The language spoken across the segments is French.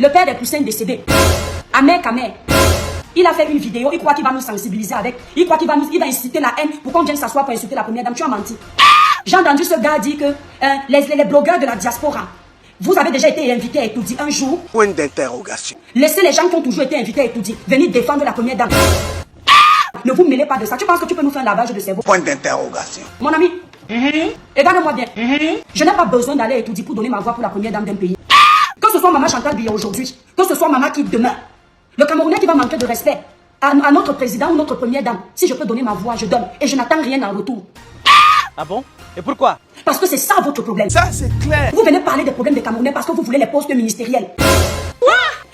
Le père des poussins décédé, Ahmed Kamer, il a fait une vidéo, il croit qu'il va nous sensibiliser avec, il croit qu'il va inciter la haine pour qu'on vienne s'asseoir pour insulter la première dame. Tu as menti. J'ai entendu ce gars dire que les blogueurs de la diaspora, vous avez déjà été invités à étudier un jour. Point d'interrogation. Laissez les gens qui ont toujours été invités à étudier venir défendre la première dame. Ne vous mêlez pas de ça. Tu penses que tu peux nous faire un lavage de cerveau? Point d'interrogation. Mon ami, regarde-moi bien. Je n'ai pas besoin d'aller étudier pour donner ma voix pour la première dame d'un pays. Que ce soit Maman Chantal Biya aujourd'hui, que ce soit Maman qui demain. Le Camerounais qui va manquer de respect à notre président ou notre première dame, si je peux donner ma voix, je donne. Et je n'attends rien en retour. Ah bon? Et pourquoi? Parce que c'est ça votre problème. Ça, c'est clair. Vous venez parler des problèmes des Camerounais parce que vous voulez les postes ministériels.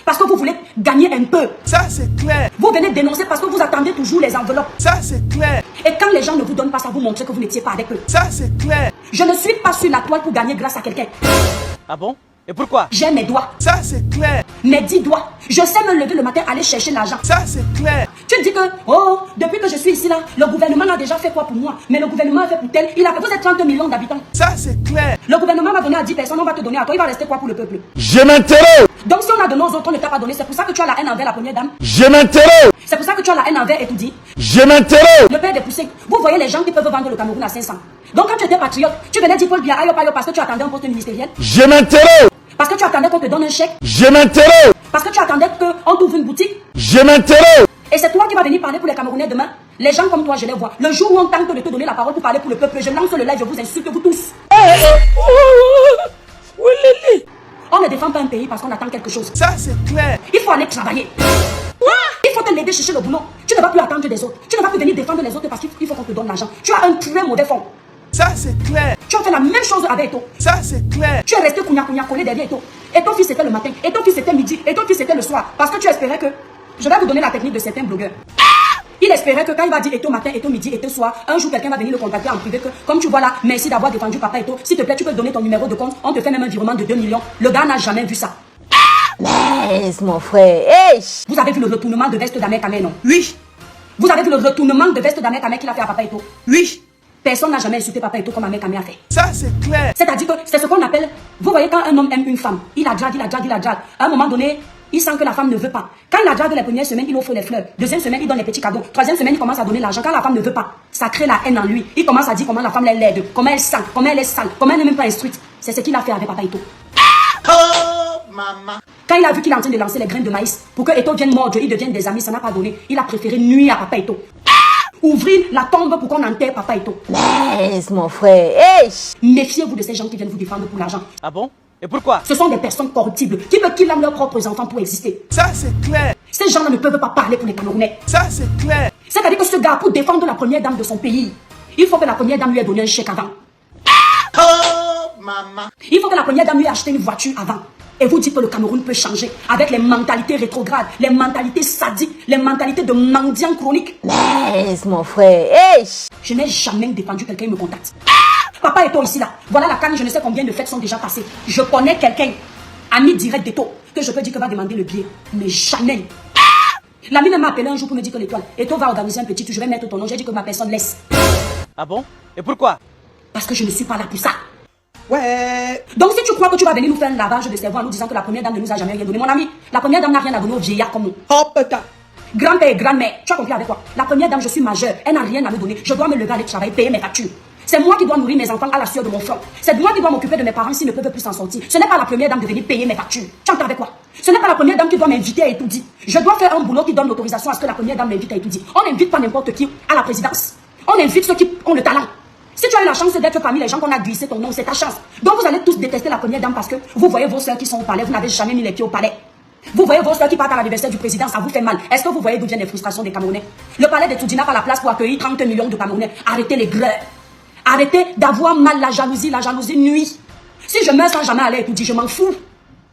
Parce que vous voulez gagner un peu. Ça, c'est clair. Vous venez dénoncer parce que vous attendez toujours les enveloppes. Ça, c'est clair. Et quand les gens ne vous donnent pas ça, vous montrez que vous n'étiez pas avec eux. Ça, c'est clair. Je ne suis pas sur la toile pour gagner grâce à quelqu'un. Ah bon? Et pourquoi? J'ai mes doigts. Ça, c'est clair. Mes 10 doigts. Je sais me lever le matin, aller chercher l'argent. Ça, c'est clair. Tu dis que, oh, depuis que je suis ici là, le gouvernement a déjà fait quoi pour moi? Mais le gouvernement a fait pour tel. Il a fait, vous êtes 30 millions d'habitants. Ça, c'est clair. Le gouvernement va donner à 10 personnes, on va te donner à toi. Il va rester quoi pour le peuple? Je m'interroge. Donc si on a donné aux autres, on ne t'a pas donné. C'est pour ça que tu as la haine envers la première dame. Je m'interroge. C'est pour ça que tu as la haine envers Etoudi. Je m'interroge. Le père des poussins. Vous voyez les gens qui peuvent vendre le Cameroun à 500. Donc quand tu étais patriote, tu venais dire Paul Biya, ayo, ayo, parce que tu attendais un poste ministériel. Je m'interroge. Parce que tu attendais qu'on te donne un chèque. Je m'interroge. Parce que tu attendais qu'on t'ouvre une boutique. Je m'interroge. Et c'est toi qui vas venir parler pour les Camerounais demain. Les gens comme toi, je les vois. Le jour où on tente de te donner la parole pour parler pour le peuple, je lance le live, je vous insulte, vous tous. On ne défend pas un pays parce qu'on attend quelque chose. Ça, c'est clair. Il faut aller travailler. Il faut te l'aider chercher le boulot. Tu ne vas plus attendre des autres. Tu ne vas plus venir défendre les autres parce qu'il faut qu'on te donne l'argent. Tu as un très mauvais fond. Ça, c'est clair. Tu as fait la même chose avec Eto. Ça, c'est clair. Tu es resté kounya collé derrière Eto. Et ton fils c'était le matin. Et ton fils c'était midi. Et ton fils c'était le soir. Parce que tu espérais que... Je vais vous donner la technique de certains blogueurs. Il espérait que quand il va dire Eto matin, Eto midi, Eto soir, un jour quelqu'un va venir le contacter en privé que, comme tu vois là, merci d'avoir défendu papa Eto. S'il te plaît, tu peux donner ton numéro de compte. On te fait même un virement de 2 millions. Le gars n'a jamais vu ça. Laisse mon frère. Hey. Vous avez vu le retournement de veste d'Ahmed Kamer, non? Oui. Vous avez vu le retournement de veste d'Ahmed Kamer qu'il a fait à papa Eto? Oui. Personne n'a jamais insulté papa Eto comme Ahmed Kamer a fait. Ça, c'est clair. C'est-à-dire que c'est ce qu'on appelle, vous voyez quand un homme aime une femme, il la drague, il la drague, il la drague. À un moment donné, il sent que la femme ne veut pas. Quand il la drague les premières semaines, il offre les fleurs. Deuxième semaine, il donne les petits cadeaux. Troisième semaine, il commence à donner l'argent. Quand la femme ne veut pas, ça crée la haine en lui. Il commence à dire comment la femme est laide, comment elle sent, comment elle est sale, comment elle n'est même pas instruite. C'est ce qu'il a fait avec papa Eto. Oh, maman. Quand il a vu qu'il est en train de lancer les graines de maïs pour que Eto vienne mordre, ils deviennent des amis, ça n'a pas donné. Il a préféré nuire à papa Eto. Ouvrir la tombe pour qu'on enterre papa Eto. Laisse mon frère. Hey. Méfiez-vous de ces gens qui viennent vous défendre pour l'argent. Ah bon? Et pourquoi? Ce sont des personnes corruptibles qui veulent qu'ils aiment leurs propres enfants pour exister. Ça, c'est clair. Ces gens-là ne peuvent pas parler pour les Camerounais. Ça, c'est clair. C'est-à-dire que ce gars, pour défendre la première dame de son pays, il faut que la première dame lui ait donné un chèque avant. Oh, maman. Il faut que la première dame lui ait acheté une voiture avant. Et vous dites que le Cameroun peut changer avec les mentalités rétrogrades, les mentalités sadiques, les mentalités de mendiants chroniques. Laisse mon frère. Hey. Je n'ai jamais défendu quelqu'un qui me contacte. Papa Eto ici là, voilà la canne, je ne sais combien de fêtes sont déjà passées. Je connais quelqu'un, ami direct d'Eto, que je peux dire que va demander le billet. Mais jamais. L'ami m'a appelé un jour pour me dire que l'étoile, Eto va organiser un petit, je vais mettre ton nom. J'ai dit que ma personne laisse. Ah bon? Et pourquoi? Parce que je ne suis pas là pour ça. Ouais. Donc si tu crois que tu vas venir nous faire un lavage de cerveau en nous disant que la première dame ne nous a jamais rien donné, mon ami, la première dame n'a rien à donner aux vieillards comme nous. Oh, putain. Grand-père et grand-mère, tu as compris avec quoi? La première dame, je suis majeure, elle n'a rien à me donner. Je dois me lever, aller travailler, payer mes factures. C'est moi qui dois nourrir mes enfants à la sueur de mon front. C'est moi qui dois m'occuper de mes parents s'ils ne peuvent plus s'en sortir. Ce n'est pas la première dame de venir payer mes factures. Tu entends avec quoi? Ce n'est pas la première dame qui doit m'inviter à étudier. Je dois faire un boulot qui donne l'autorisation à ce que la première dame m'invite à étudier. On n'invite pas n'importe qui à la présidence. On invite ceux qui ont le talent. Si tu as eu la chance d'être parmi les gens qu'on a glissé ton nom, c'est ta chance. Donc vous allez tous détester la première dame parce que vous voyez vos soeurs qui sont au palais, vous n'avez jamais mis les pieds au palais. Vous voyez vos soeurs qui partent à l'anniversaire du président, ça vous fait mal. Est-ce que vous voyez d'où viennent les frustrations des Camerounais? Le palais des Toudi n'a pas la place pour accueillir 30 millions de Camerounais. Arrêtez les greurs. Arrêtez d'avoir mal la jalousie nuit. Si je meurs sans jamais aller étudier, je m'en fous.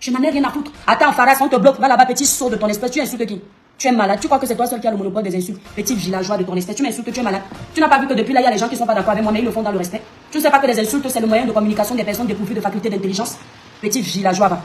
Je n'en ai rien à foutre. Attends, Faras, on te bloque, va là-bas, petit saut de ton espèce, tu insultes qui? Tu es malade, tu crois que c'est toi seul qui a le monopole des insultes? Petit villageois de ton espèce, tu m'insultes, tu es malade. Tu n'as pas vu que depuis là, il y a les gens qui ne sont pas d'accord avec moi, mais ils le font dans le respect. Tu ne sais pas que les insultes, c'est le moyen de communication des personnes dépourvues de faculté d'intelligence? Petit villageois, va.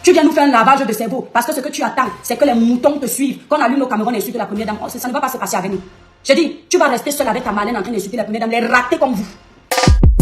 Tu viens nous faire un lavage de cerveau, parce que ce que tu attends, c'est que les moutons te suivent. Qu'on allume au Cameroun et insulte la première dame, ça ne va pas se passer avec nous. Je dis, tu vas rester seul avec ta malène en train d'insulter la première dame, les ratés comme vous.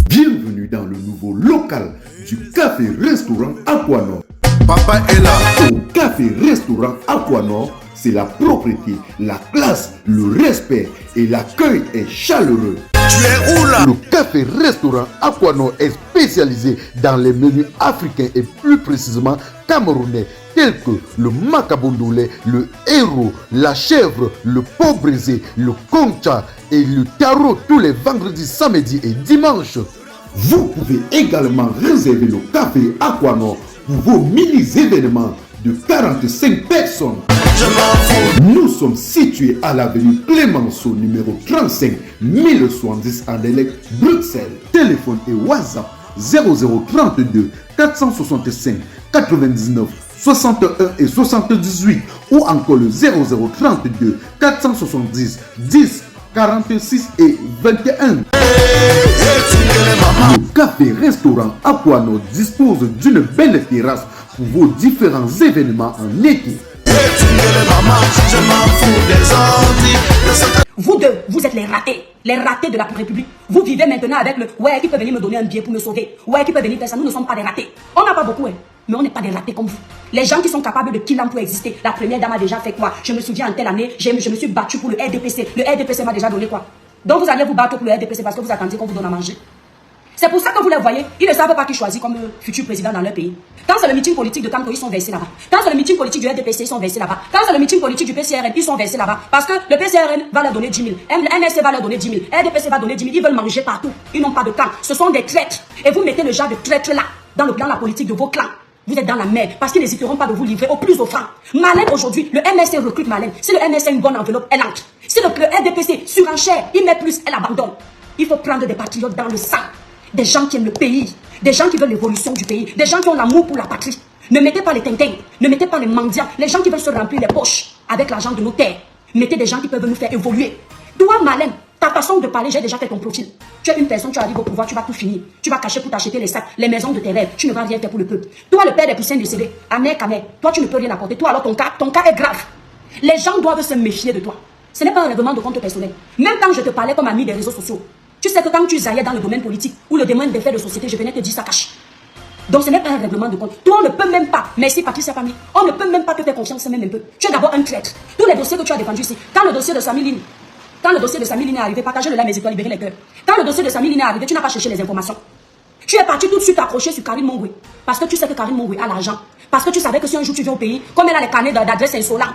Bienvenue dans le nouveau local du café-restaurant Aquanor. Papa est là. Au café-restaurant Aquanor, c'est la propreté, la classe, le respect et l'accueil est chaleureux. Tu es où là? Le café-restaurant Aquanor est spécialisé dans les menus africains et plus précisément camerounais tels que le macabondolé, le héros, la chèvre, le pot brisé, le concha et le tarot tous les vendredis, samedis et dimanches. Vous pouvez également réserver le café Aquanor pour vos mini-événements de 45 personnes. Je m'en fous. Nous sommes situés à l'avenue Clémenceau, numéro 35 1070 à Delec, Bruxelles. Téléphone et WhatsApp 0032 465 99 61 et 78 ou encore le 0032 470 10 46 et 21. Le café-restaurant Aquanor dispose d'une belle terrasse pour vos différents événements en été. Vous deux, vous êtes les ratés de la République. Vous vivez maintenant avec le ouais qui peut venir me donner un billet pour me sauver, ouais qui peut venir faire ça. Nous ne sommes pas des ratés. On n'a pas beaucoup, hein, mais on n'est pas des ratés comme vous. Les gens qui sont capables de kill pour exister. La première dame a déjà fait quoi? Je me souviens en telle année, je me suis battu pour le RDPC. Le RDPC m'a déjà donné quoi? Donc vous allez vous battre pour le RDPC parce que vous attendiez qu'on vous donne à manger. C'est pour ça que vous les voyez, ils ne savent pas qui choisir comme futur président dans leur pays. Quand c'est le meeting politique de Kanko, ils sont versés là-bas. Quand c'est le meeting politique du RDPC, ils sont versés là-bas. Quand c'est le meeting politique du PCRN, ils sont versés là-bas. Parce que le PCRN va leur donner 10 000, le MSC va leur donner 10 000, RDPC va donner 10 000, ils veulent manger partout. Ils n'ont pas de camp. Ce sont des traîtres. Et vous mettez le genre de traîtres là, dans le plan de la politique de vos clans. Vous êtes dans la merde parce qu'ils n'hésiteront pas de vous livrer au plus offrant. Malin aujourd'hui, le MSC recrute Malin. Si le MSC a une bonne enveloppe, elle entre. Si le RDPC surenchère, il met plus, elle abandonne. Il faut prendre des patriotes dans le sang. Des gens qui aiment le pays, des gens qui veulent l'évolution du pays, des gens qui ont l'amour pour la patrie. Ne mettez pas les tintins, ne mettez pas les mendiants, les gens qui veulent se remplir les poches avec l'argent de nos terres. Mettez des gens qui peuvent nous faire évoluer. Toi, Malin, ta façon de parler, j'ai déjà fait ton profil. Tu es une personne, tu arrives au pouvoir, tu vas tout finir. Tu vas cacher pour t'acheter les sacs, les maisons de tes rêves. Tu ne vas rien faire pour le peuple. Toi, le père des poussins décédés, Amer Kamer, toi, tu ne peux rien apporter. Toi, alors ton cas est grave. Les gens doivent se méfier de toi. Ce n'est pas un règlement de compte personnel. Même quand je te parlais comme ami des réseaux sociaux, tu sais que quand tu zaillais dans le domaine politique ou le domaine des faits de société, je venais te dire ça cache. Donc ce n'est pas un règlement de compte. Toi, on ne peut même pas, merci Patricia Pami, on ne peut même pas te faire confiance même un peu. Tu es d'abord un traître. Tous les dossiers que tu as défendus ici, quand le dossier de Samiline est arrivé, partagez le là, mais étoiles, libérez les cœurs. Quand le dossier de Samiline est arrivé, tu n'as pas cherché les informations. Tu es parti tout de suite accroché sur Karine Mongwe. Parce que tu sais que Karine Mongwe a l'argent. Parce que tu savais que si un jour tu viens au pays, comme elle a les carnets d'adresse insolents,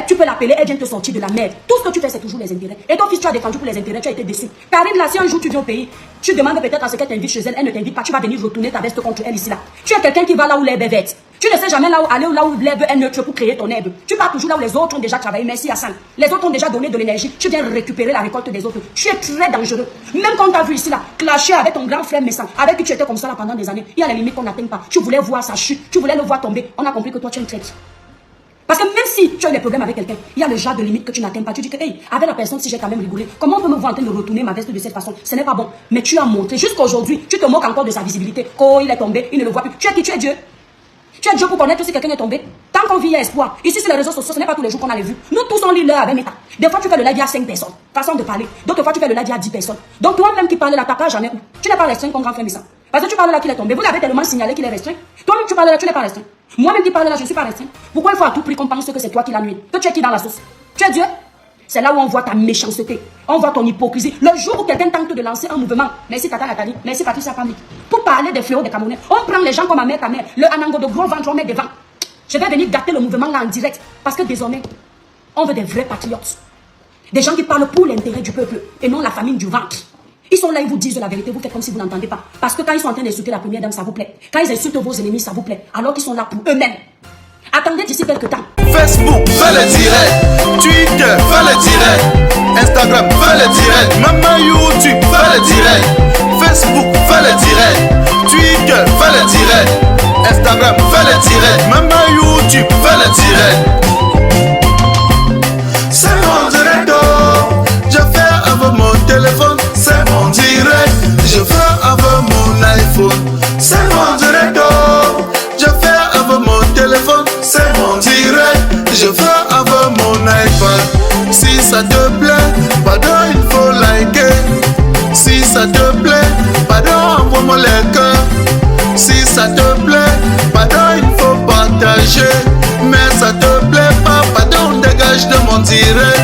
tu peux l'appeler, elle vient te sortir de la merde. Tout ce que tu fais, c'est toujours les intérêts. Et ton fils, tu as défendu pour les intérêts, tu as été déçu. Karine, là, si un jour tu viens au pays, tu demandes peut-être à ce qu'elle t'invite chez elle, elle ne t'invite pas, tu vas venir retourner ta veste contre elle ici là. Tu es quelqu'un qui va là où l'herbe est verte. Tu ne sais jamais là où aller ou là où l'herbe est neutre pour créer ton herbe. Tu pars toujours là où les autres ont déjà travaillé. Merci Hassan. Les autres ont déjà donné de l'énergie. Tu viens récupérer la récolte des autres. Tu es très dangereux. Même quand on t'a vu ici là, clasher avec ton grand frère Messan, avec qui tu étais comme ça là pendant des années, il y a les limites qu'on n'atteint pas. Tu voulais voir sa chute, tu voulais le voir tomber. On a compris que toi tu es une traître. Parce que même si tu as des problèmes avec quelqu'un, il y a le genre de limite que tu n'atteins pas. Tu dis que, hey, avec la personne, si j'ai quand même rigolé, comment on peut me voir en train de retourner ma veste de cette façon? Ce n'est pas bon. Mais tu as montré, jusqu'aujourd'hui, tu te moques encore de sa visibilité. Quand il est tombé, il ne le voit plus. Tu es qui? Tu es Dieu. Tu es Dieu pour connaître si quelqu'un est tombé. Tant qu'on vit, il y a espoir. Ici, sur les réseaux sociaux, ce n'est pas tous les jours qu'on a les vues. Nous tous, on lit l'heure avec Meta. Des fois, tu fais le live, il y a 5 personnes. Façon de parler. D'autres fois, tu fais le live, il y a 10 personnes. Donc, toi-même qui parles là, t'as pas jamais où? Tu n'es pas restreint comme grand frère Messa. Parce que tu parles là qu'il est tombé. Vous l'avez tellement signalé qu'il est restreint. Toi-même, tu parles là, tu n'es pas restreint. Moi-même qui parle là, je ne suis pas restreint. Pourquoi il faut à tout prix qu'on pense que c'est toi qui l'as nuit? Que tu es qui dans la sauce? Tu es Dieu? C'est là où on voit ta méchanceté. On voit ton hypocrisie. Le jour où quelqu'un tente de lancer un mouvement, merci Tata Nathalie, merci Patricia Pami, pour parler des fléaux des Camerounais, on prend les gens comme ta mère, le Anango de gros ventre, on met devant. Je vais venir gâter le mouvement là en direct. Parce que désormais, on veut des vrais patriotes. Des gens qui parlent pour l'intérêt du peuple et non la famine du ventre. Ils sont là, ils vous disent la vérité, vous faites comme si vous n'entendez pas. Parce que quand ils sont en train d'insulter la première dame, ça vous plaît. Quand ils insultent vos ennemis, ça vous plaît. Alors qu'ils sont là pour eux-mêmes. Attendez d'ici quelques temps. Facebook, fais le direct. Twitter, fais le direct. Instagram, fais le direct. Maman YouTube, fais le direct. Facebook, fais le direct. Twitter, fais le direct. Instagram, fais le direct. Maman YouTube, fais le direct. C'est mon direct. Je fais avec mon téléphone. C'est mon direct. Je fais avec mon iPhone. C'est mon direct. Je fais avec mon téléphone. C'est mon direct. Je fais avec mon iPad. Si ça te plaît, pardon, il faut liker. Si ça te plaît, pardon, envoie-moi les cœurs. Si ça te plaît, pardon, il faut partager. Mais ça te plaît pas, pardon, dégage de mon direct.